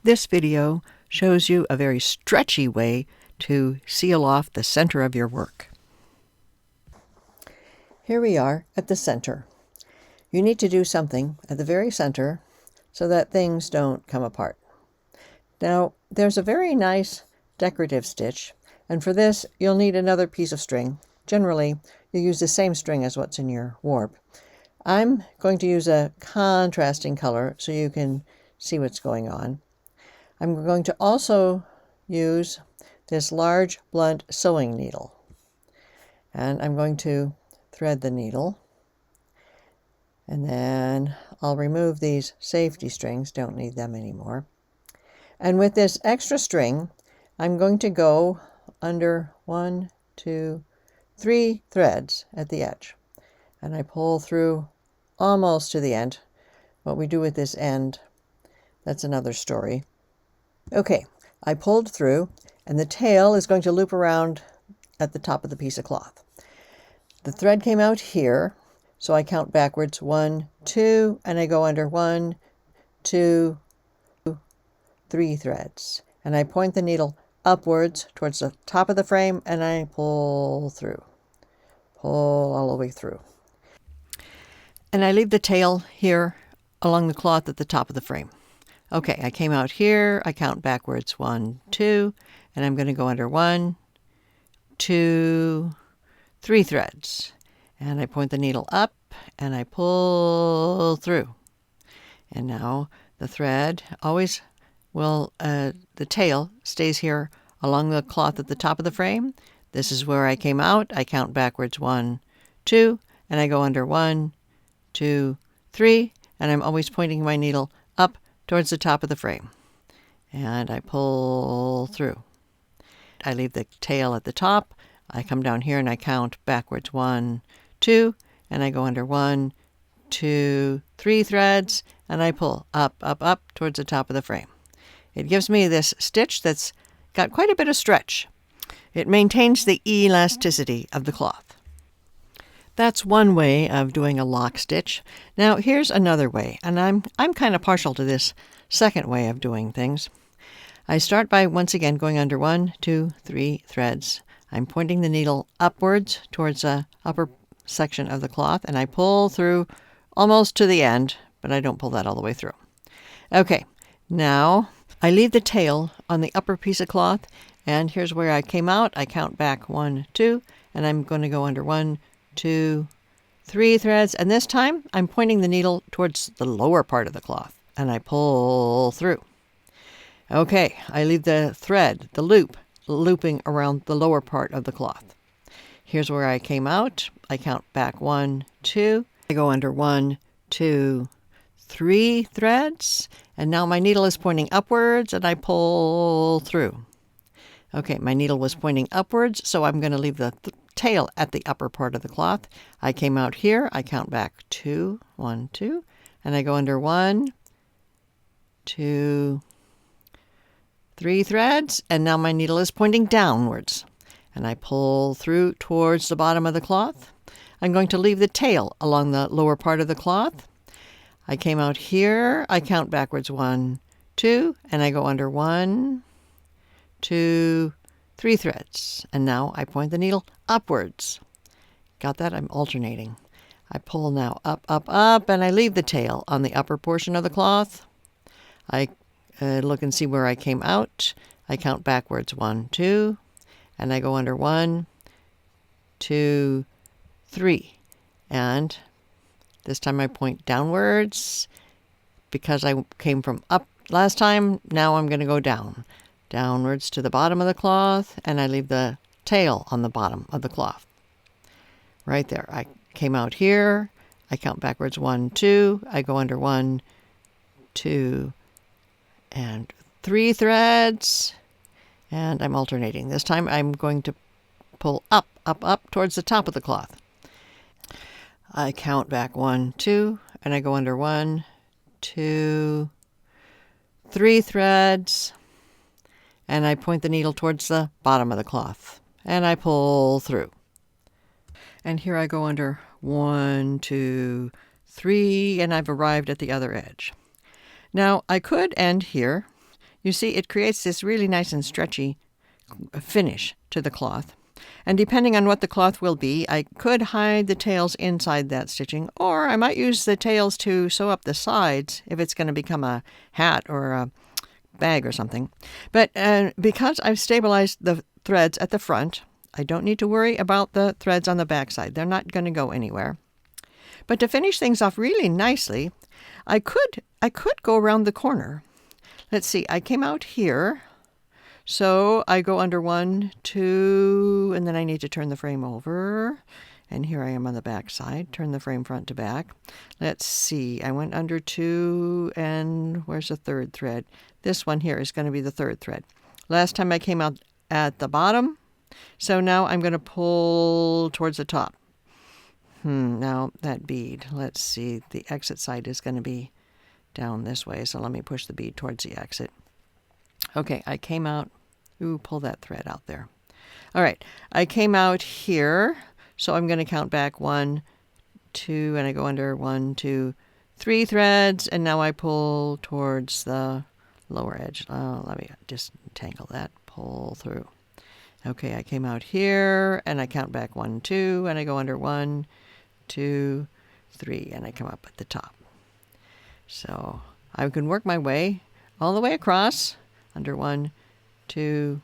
This video shows you a very stretchy way to seal off the center of your work. Here we are at the center. You need to do something at the very center so that things don't come apart. Now, there's a very nice decorative stitch, and for this you'll need another piece of string. Generally, you use the same string as what's in your warp. I'm going to use a contrasting color so you can see what's going on. I'm going to also use this large blunt sewing needle, and I'm going to thread the needle, and then I'll remove these safety strings, don't need them anymore. And with this extra string, I'm going to go under 1, 2, 3 threads at the edge, and I pull through almost to the end. What we do with this end, that's another story. Okay, I pulled through, and the tail is going to loop around at the top of the piece of cloth. The thread came out here, so I count backwards 1, 2, and I go under 1, 2, 3 threads. And I point the needle upwards towards the top of the frame, and I pull through. Pull all the way through. And I leave the tail here along the cloth at the top of the frame. Okay, I came out here, I count backwards 1, 2, and I'm going to go under 1, 2, 3 threads. And I point the needle up and I pull through. And now the thread always will, the tail stays here along the cloth at the top of the frame. This is where I came out. I count backwards 1, 2, and I go under 1, 2, 3, and I'm always pointing my needle up towards the top of the frame. And I pull through. I leave the tail at the top. I come down here and I count backwards 1, 2, and I go under 1, 2, 3 threads, and I pull up, up, up towards the top of the frame. It gives me this stitch that's got quite a bit of stretch. It maintains the elasticity of the cloth. That's one way of doing a lock stitch. Now here's another way, and I'm kind of partial to this second way of doing things. I start by once again going under 1, 2, 3 threads. I'm pointing the needle upwards towards the upper section of the cloth, and I pull through almost to the end, but I don't pull that all the way through. Okay, now I leave the tail on the upper piece of cloth, and here's where I came out. I count back 1, 2, and I'm going to go under 1, 2, 3 threads, and this time I'm pointing the needle towards the lower part of the cloth, and I pull through. Okay, I leave the thread, the loop, looping around the lower part of the cloth. Here's where I came out. I count back 1, 2, I go under 1, 2, 3 threads, and now my needle is pointing upwards, and I pull through. Okay, my needle was pointing upwards, so I'm going to leave the tail at the upper part of the cloth. I came out here, I count back 2, 1, 2, and I go under 1, 2, 3 threads, and now my needle is pointing downwards, and I pull through towards the bottom of the cloth. I'm going to leave the tail along the lower part of the cloth. I came out here, I count backwards 1, 2, and I go under 1, 2, 3 threads, and now I point the needle upwards. Got that? I'm alternating. I pull now up, up, up, and I leave the tail on the upper portion of the cloth. I look and see where I came out. I count backwards 1, 2, and I go under 1, 2, 3, and this time I point downwards because I came from up last time. Now I'm going to go down. Downwards to the bottom of the cloth, and I leave the tail on the bottom of the cloth. Right there. I came out here. I count backwards 1, 2. I go under 1, 2, and 3 threads. And I'm alternating. This time I'm going to pull up, up, up towards the top of the cloth. I count back 1, 2, and I go under 1, 2, 3 threads, and I point the needle towards the bottom of the cloth, and I pull through. And here I go under 1, 2, 3, and I've arrived at the other edge. Now I could end here. you see it creates this really nice and stretchy finish to the cloth. And depending on what the cloth will be, I could hide the tails inside that stitching, or I might use the tails to sew up the sides if it's going to become a hat or a bag or something. But because I've stabilized the threads at the front, I don't need to worry about the threads on the back side. They're not going to go anywhere. But to finish things off really nicely, I could go around the corner. Let's see, I came out here. So I go under 1, 2, and then I need to turn the frame over. And here I am on the back side. Turn the frame front to back. Let's see, I went under 2, and where's the third thread? This one here is going to be the third thread. Last time I came out at the bottom, so now I'm going to pull towards the top. Now that bead, let's see, the exit side is going to be down this way, so let me push the bead towards the exit. Okay, I came out, pull that thread out there. All right, I came out here, so I'm going to count back 1, 2, and I go under 1, 2, 3 threads, and now I pull towards the lower edge. Let me just tangle that, pull through. Okay, I came out here, and I count back 1, 2, and I go under 1, 2, 3, and I come up at the top. So I can work my way all the way across, under 1, 2,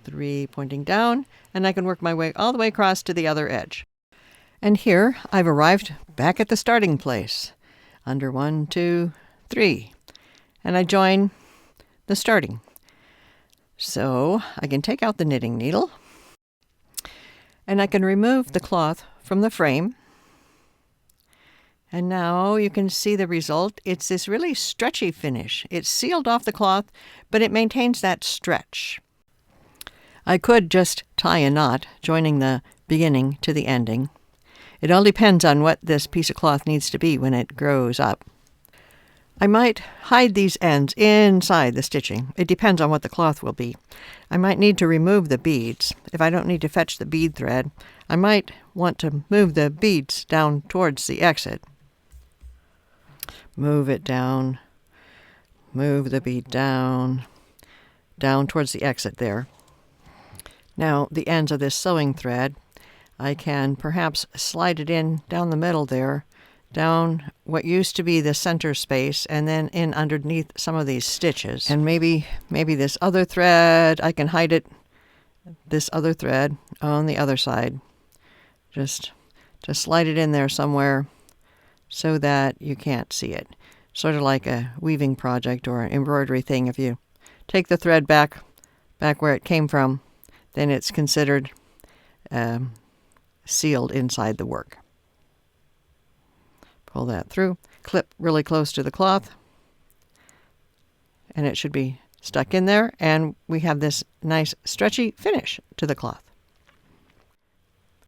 3, pointing down, and I can work my way all the way across to the other edge. And here I've arrived back at the starting place, under 1, 2, 3, and I join the starting. So I can take out the knitting needle, and I can remove the cloth from the frame. And now you can see the result. It's this really stretchy finish. It's sealed off the cloth, but it maintains that stretch. I could just tie a knot, joining the beginning to the ending. It all depends on what this piece of cloth needs to be when it grows up. I might hide these ends inside the stitching. It depends on what the cloth will be. I might need to remove the beads. If I don't need to fetch the bead thread, I might want to move the beads down towards the exit. Move it down, move the bead down towards the exit there. Now the ends of this sewing thread, I can perhaps slide it in down the middle there, down what used to be the center space, and then in underneath some of these stitches. And maybe this other thread, I can hide it, this other thread on the other side. Just slide it in there somewhere so that you can't see it. Sort of like a weaving project or an embroidery thing. If you take the thread back where it came from, then it's considered sealed inside the work. Pull that through, clip really close to the cloth, and it should be stuck in there, and we have this nice stretchy finish to the cloth.